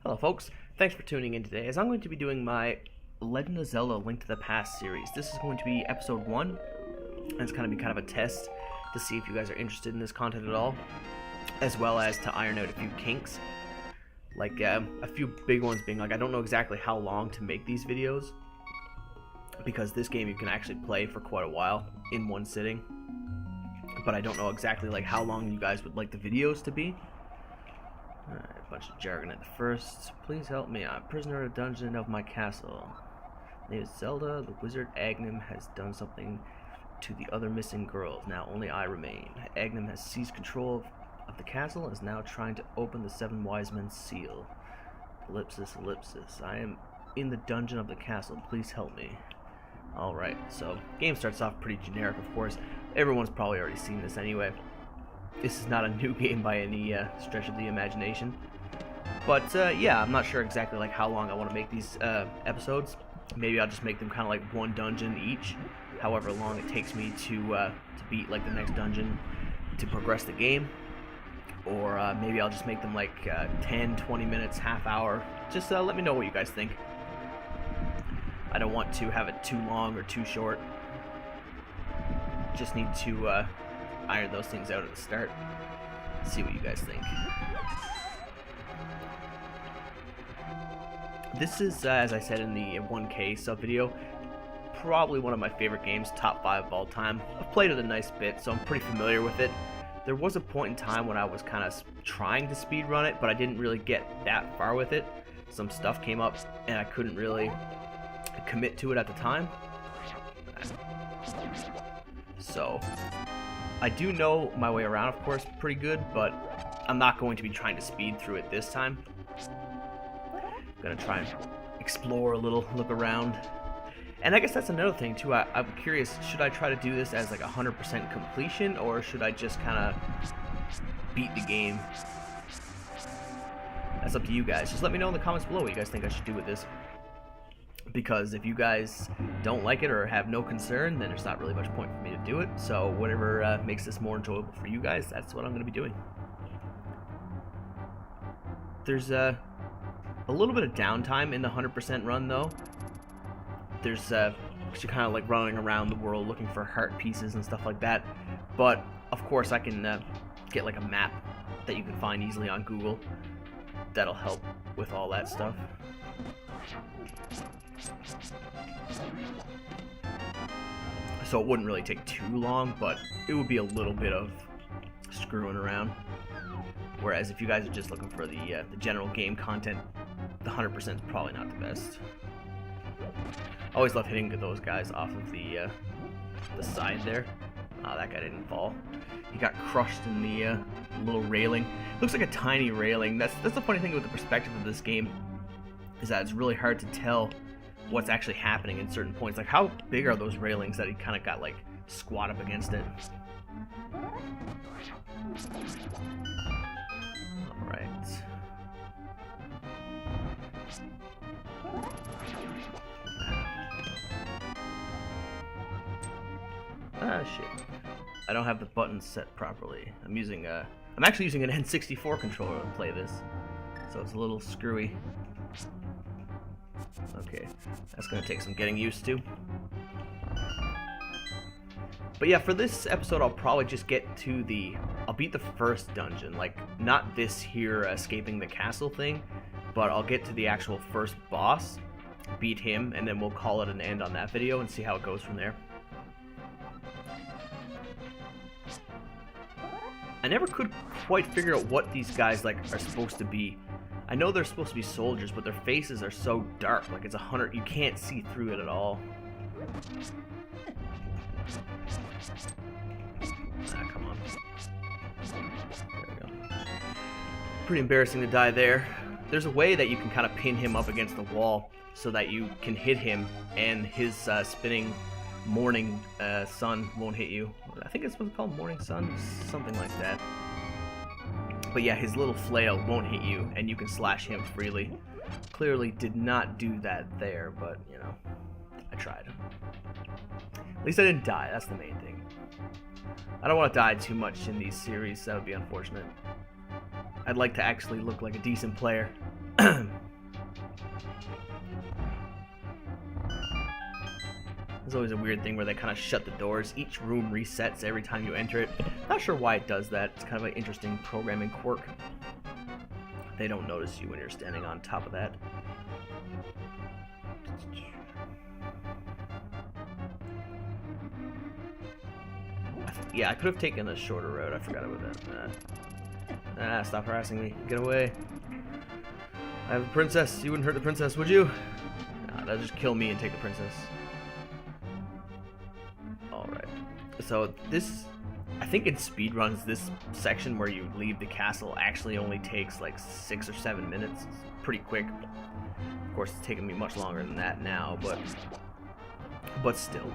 Hello folks, thanks for tuning in today as I'm going to be doing my Legend of Zelda Link to the Past series. This is going to be episode 1, and it's going to be kind of a test to see if you guys are interested in this content at all, as well as to iron out a few kinks. Like a few big ones being like, I don't know exactly how long to make these videos, because this game you can actually play for quite a while in one sitting, but I don't know exactly like how long you guys would like the videos to be. Alright, a bunch of jargon at the first. Please help me. I'm a prisoner in a dungeon of my castle. Name is Zelda. The wizard Agnem has done something to the other missing girls. Now only I remain. Agnem has seized control of the castle and is now trying to open the Seven Wise Men's seal. Ellipsis, ellipsis. I am in the dungeon of the castle. Please help me. Alright, so game starts off pretty generic, of course. Everyone's probably already seen this anyway. This is not a new game by any stretch of the imagination. But yeah, I'm not sure exactly like how long I want to make these episodes. Maybe I'll just make them kind of like one dungeon each, however long it takes me to beat like the next dungeon to progress the game. Or maybe I'll just make them like 10, 20 minutes, half hour. Just let me know what you guys think. I don't want to have it too long or too short. Just need to iron those things out at the start. See what you guys think. This is, as I said in the 1K sub video, probably one of my favorite games, top 5 of all time. I've played it a nice bit, so I'm pretty familiar with it. There was a point in time when I was kind of trying to speedrun it, but I didn't really get that far with it. Some stuff came up, and I couldn't really commit to it at the time. So I do know my way around, of course, pretty good, but I'm not going to be trying to speed through it this time. I'm going to try and explore a little, look around. And I guess that's another thing, too. I'm curious, should I try to do this as like 100% completion, or should I just kind of beat the game? That's up to you guys. Just let me know in the comments below what you guys think I should do with this. Because if you guys don't like it or have no concern, then there's not really much point for me to do it. So whatever makes this more enjoyable for you guys, that's what I'm going to be doing. There's a little bit of downtime in the 100% run, though. There's you're kind of like running around the world looking for heart pieces and stuff like that. But of course, I can get like a map that you can find easily on Google. That'll help with all that stuff. So it wouldn't really take too long, but it would be a little bit of screwing around. Whereas if you guys are just looking for the general game content, the 100% is probably not the best. I always love hitting those guys off of the side there. That guy didn't fall. He got crushed in the little railing. Looks like a tiny railing. That's the funny thing with the perspective of this game, is that it's really hard to tell what's actually happening in certain points. Like, how big are those railings that he kind of got like squat up against it? Alright. Ah, shit. I don't have the buttons set properly. I'm actually using an N64 controller to play this, so it's a little screwy. Okay, that's gonna take some getting used to. But yeah, for this episode, I'll probably just get to I'll beat the first dungeon, like not this here escaping the castle thing, but I'll get to the actual first boss, beat him, and then we'll call it an end on that video and see how it goes from there. I never could quite figure out what these guys like are supposed to be. I know they're supposed to be soldiers, but their faces are so dark, like it's 100, you can't see through it at all. Ah, come on. There we go. Pretty embarrassing to die there. There's a way that you can kind of pin him up against the wall so that you can hit him and his spinning morning sun won't hit you. I think it's what's called, morning sun, something like that. But yeah, his little flail won't hit you, and you can slash him freely. Clearly did not do that there, but, you know, I tried. At least I didn't die, that's the main thing. I don't want to die too much in these series, that would be unfortunate. I'd like to actually look like a decent player. There's always a weird thing where they kind of shut the doors. Each room resets every time you enter it. Not sure why it does that. It's kind of an interesting programming quirk. They don't notice you when you're standing on top of that. Yeah, I could have taken a shorter road. I forgot about that. Stop harassing me. Get away. I have a princess. You wouldn't hurt the princess, would you? Nah, that'll just kill me and take the princess. Alright. So this, I think in speedruns, this section where you leave the castle actually only takes like 6 or 7 minutes. It's pretty quick. Of course, it's taking me much longer than that now, but still.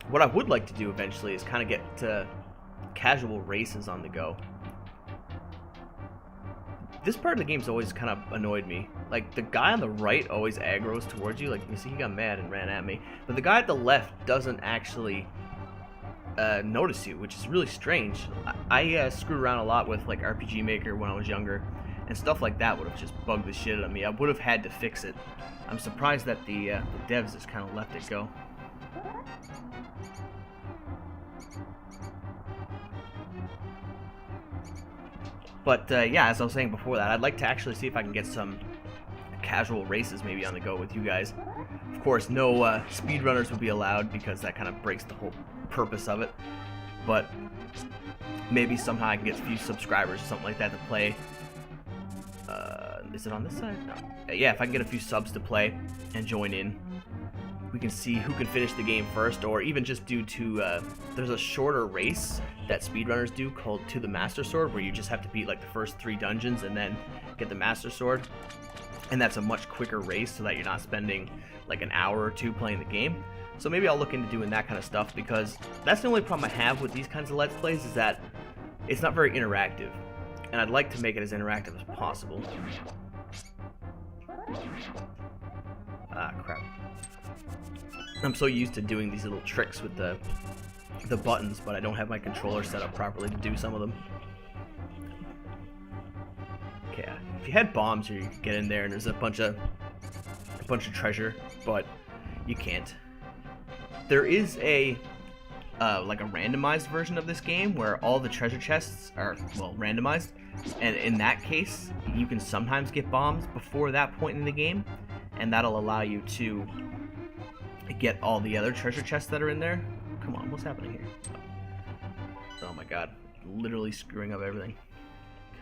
What I would like to do eventually is kind of get to casual races on the go. This part of the game's always kind of annoyed me. Like, the guy on the right always aggroes towards you. Like, you see, he got mad and ran at me. But the guy at the left doesn't actually notice you, which is really strange. I screwed around a lot with, like, RPG Maker when I was younger. And stuff like that would have just bugged the shit out of me. I would have had to fix it. I'm surprised that the devs just kind of let it go. But yeah, as I was saying before that, I'd like to actually see if I can get some casual races maybe on the go with you guys. Of course, no speedrunners would be allowed because that kind of breaks the whole purpose of it. But maybe somehow I can get a few subscribers or something like that to play. Is it on this side? No. Yeah, if I can get a few subs to play and join in, we can see who can finish the game first, or even just due to there's a shorter race that speedrunners do called To the Master Sword, where you just have to beat like the first 3 dungeons and then get the Master Sword, and that's a much quicker race so that you're not spending like an hour or 2 playing the game. So maybe I'll look into doing that kind of stuff, because that's the only problem I have with these kinds of Let's Plays, is that it's not very interactive, and I'd like to make it as interactive as possible. Ah, crap. I'm so used to doing these little tricks with the buttons, but I don't have my controller set up properly to do some of them. Okay, if you had bombs, you could get in there and there's a bunch of treasure, but you can't. There is a like a randomized version of this game where all the treasure chests are, well, randomized, and in that case, you can sometimes get bombs before that point in the game, and that'll allow you to get all the other treasure chests that are in there. Come on, what's happening here? Oh my god, literally screwing up everything.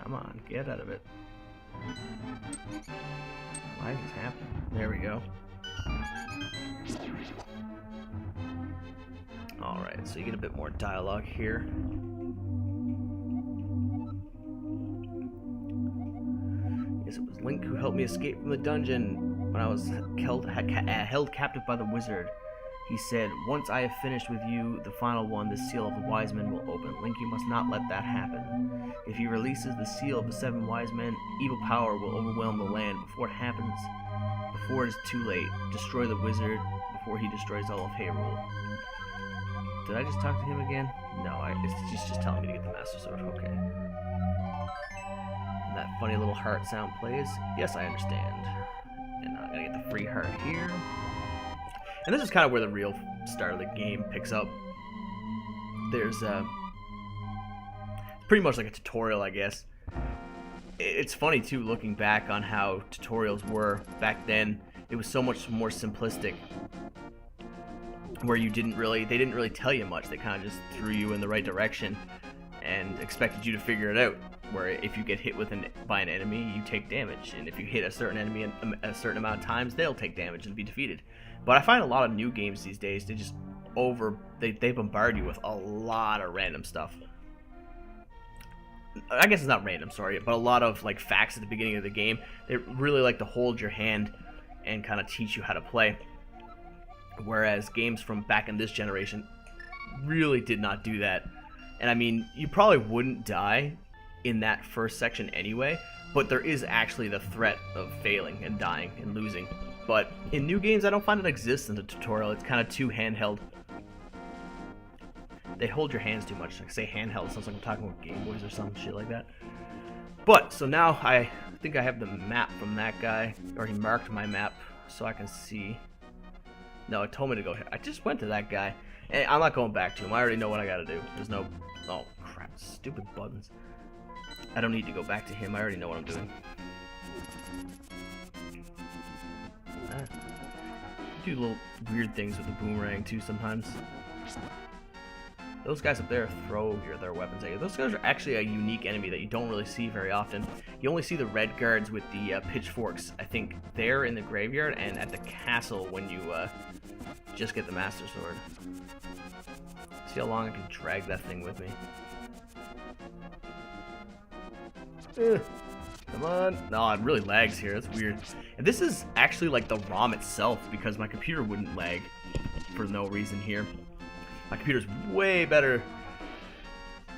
Come on, get out of it. Why is this happening? There we go. Alright, so you get a bit more dialogue here. Yes, it was Link who helped me escape from the dungeon when I was held captive by the wizard. He said, "Once I have finished with you, the final one, the seal of the wise men will open. Link, you must not let that happen. If he releases the seal of the 7 wise men, evil power will overwhelm the land. Before it happens, before it is too late, destroy the wizard before he destroys all of Hyrule." Did I just talk to him again? No, it's just telling me to get the Master Sword. Okay. And that funny little heart sound plays. Yes, I understand. And now I'm gonna get the free heart here. And this is kind of where the real start of the game picks up. There's pretty much like a tutorial, I guess. It's funny too, looking back on how tutorials were back then. It was so much more simplistic, where they didn't really tell you much. They kind of just threw you in the right direction and expected you to figure it out. Where if you get hit by an enemy, you take damage, and if you hit a certain enemy a certain amount of times, they'll take damage and be defeated. But I find a lot of new games these days, they bombard you with a lot of random stuff. I guess it's not random, sorry, but a lot of like facts at the beginning of the game. They really like to hold your hand and kind of teach you how to play. Whereas games from back in this generation really did not do that. And I mean, you probably wouldn't die in that first section anyway, but there is actually the threat of failing and dying and losing. but in new games I don't find it exists in the tutorial. It's kind of too handheld. They hold your hands too much. Like, say handheld, sounds like I'm talking about Game Boys or some shit like that. But, so now I think I have the map from that guy, or he marked my map so I can see. No, it told me to go here. I just went to that guy, and I'm not going back to him. I already know what I gotta do. There's no, oh crap, stupid buttons. I don't need to go back to him. I already know what I'm doing. Do little weird things with the boomerang too sometimes. Those guys up there throw their weapons at you. Those guys are actually a unique enemy that you don't really see very often. You only see the red guards with the pitchforks, I think, there in the graveyard and at the castle when you just get the Master Sword. See how long I can drag that thing with me. Come on. No, it really lags here. That's weird. And this is actually like the ROM itself because my computer wouldn't lag for no reason here. My computer's way better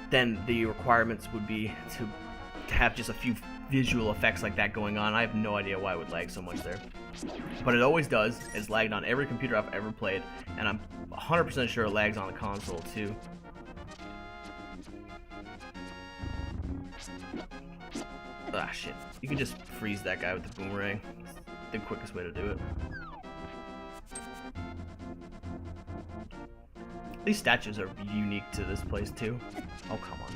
than the requirements would be to have just a few visual effects like that going on. I have no idea why it would lag so much there. But it always does. It's lagged on every computer I've ever played, and I'm 100% sure it lags on the console too. Ah, shit. You can just freeze that guy with the boomerang. It's the quickest way to do it. These statues are unique to this place too. Oh, come on.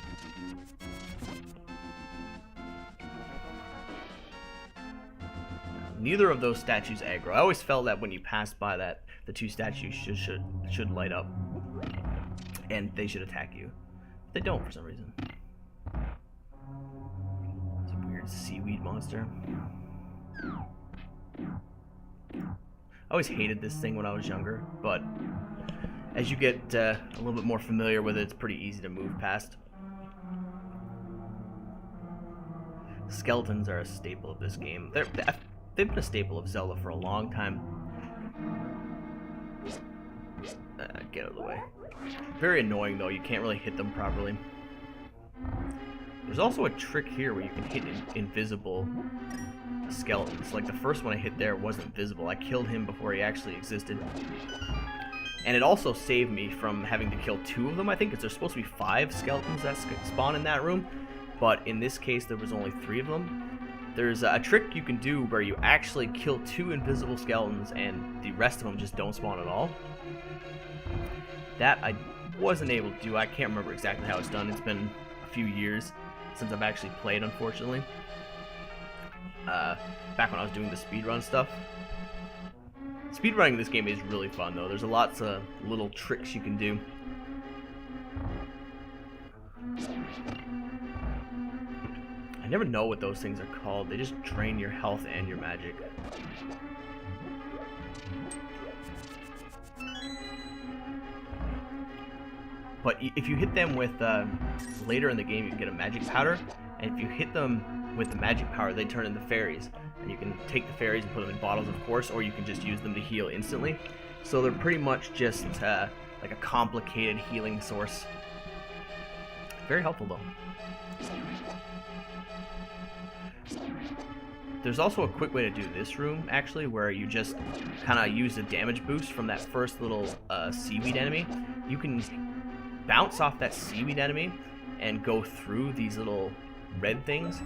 Neither of those statues aggro. I always felt that when you passed by that, the two statues should light up. And they should attack you. They don't for some reason. It's a weird seaweed monster. I always hated this thing when I was younger, but as you get a little bit more familiar with it, it's pretty easy to move past. Skeletons are a staple of this game. They've been a staple of Zelda for a long time. Get out of the way. Very annoying though, you can't really hit them properly. There's also a trick here where you can hit invisible skeletons. Like the first one I hit there wasn't visible. I killed him before he actually existed. And it also saved me from having to kill 2 of them, I think, because there's supposed to be 5 skeletons that spawn in that room. But in this case, there was only 3 of them. There's a trick you can do where you actually kill 2 invisible skeletons and the rest of them just don't spawn at all. That I wasn't able to do. I can't remember exactly how it's done. It's been a few years since I've actually played, unfortunately. Back when I was doing the speedrun stuff. Speedrunning this game is really fun though. There's lots of little tricks you can do. I never know what those things are called. They just drain your health and your magic. But if you hit them with, later in the game you can get a magic powder, and if you hit them with the magic power, they turn into fairies. And you can take the fairies and put them in bottles, of course, or you can just use them to heal instantly. So they're pretty much just like a complicated healing source. Very helpful though. There's also a quick way to do this room, actually, where you just kind of use the damage boost from that first little seaweed enemy. You can bounce off that seaweed enemy and go through these little red things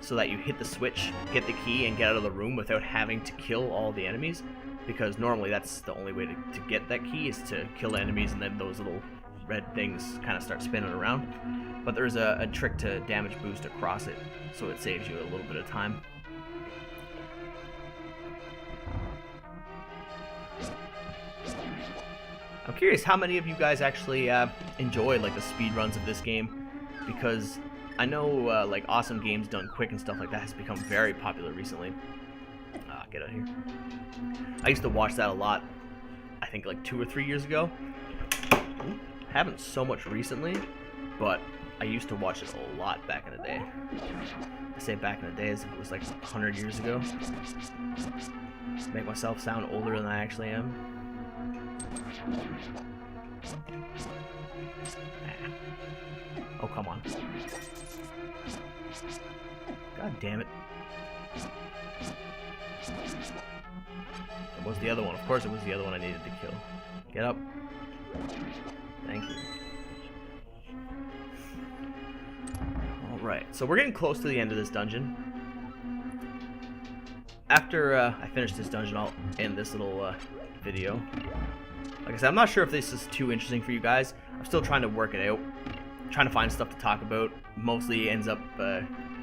so that you hit the switch, get the key, and get out of the room without having to kill all the enemies. Because normally that's the only way to get that key, is to kill enemies and then those little red things kind of start spinning around. But there's a trick to damage boost across it, so it saves you a little bit of time. I'm curious how many of you guys actually enjoy like the speed runs of this game, because I know like Awesome Games Done Quick and stuff like that has become very popular recently. Get out of here. I used to watch that a lot, I think like 2 or 3 years ago. Haven't so much recently, but I used to watch it a lot back in the day. I say back in the day as if it was like 100 years ago. Make myself sound older than I actually am. Oh, come on. God damn it. It was the other one. Of course it was the other one I needed to kill. Get up. Thank you. Alright, so we're getting close to the end of this dungeon. After I finish this dungeon, I'll end this little video. Like I said, I'm not sure if this is too interesting for you guys. I'm still trying to work it out. I'm trying to find stuff to talk about. Mostly ends up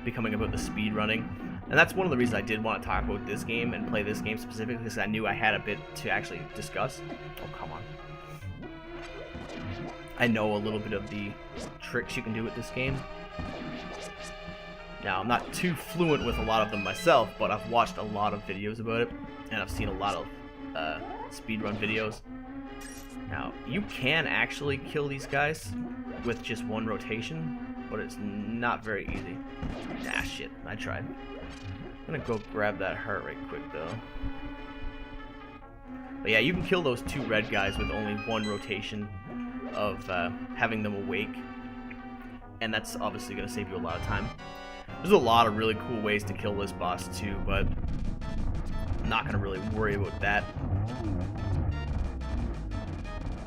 becoming about the speed running. And that's one of the reasons I did want to talk about this game and play this game specifically, because I knew I had a bit to actually discuss. Oh, come on. I know a little bit of the tricks you can do with this game. Now, I'm not too fluent with a lot of them myself, but I've watched a lot of videos about it, and I've seen a lot of speedrun videos. Now, you can actually kill these guys with just one rotation, but it's not very easy. Ah, shit, I tried. I'm gonna go grab that heart right quick, though. But yeah, you can kill those two red guys with only one rotation of having them awake, and that's obviously gonna save you a lot of time. There's a lot of really cool ways to kill this boss too, but I'm not going to really worry about that.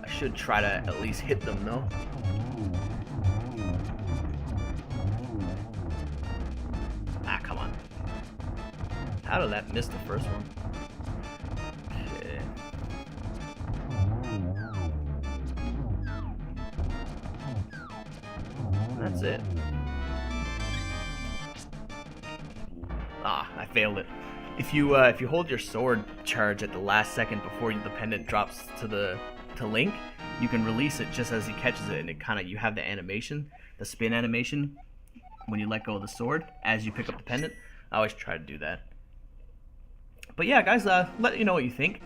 I should try to at least hit them though. Ah, come on. How did that miss the first one? Okay. That's it. Ah, I failed it. If you hold your sword charge at the last second before the pendant drops to Link, you can release it just as he catches it, and it kind of, you have the animation, the spin animation, when you let go of the sword as you pick up the pendant. I always try to do that. But yeah, guys, let me know what you think.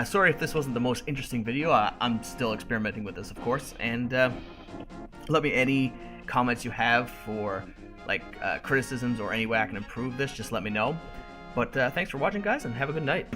Sorry if this wasn't the most interesting video. I'm still experimenting with this, of course, and let me any comments you have for criticisms or any way I can improve this, just let me know. But thanks for watching, guys, and have a good night.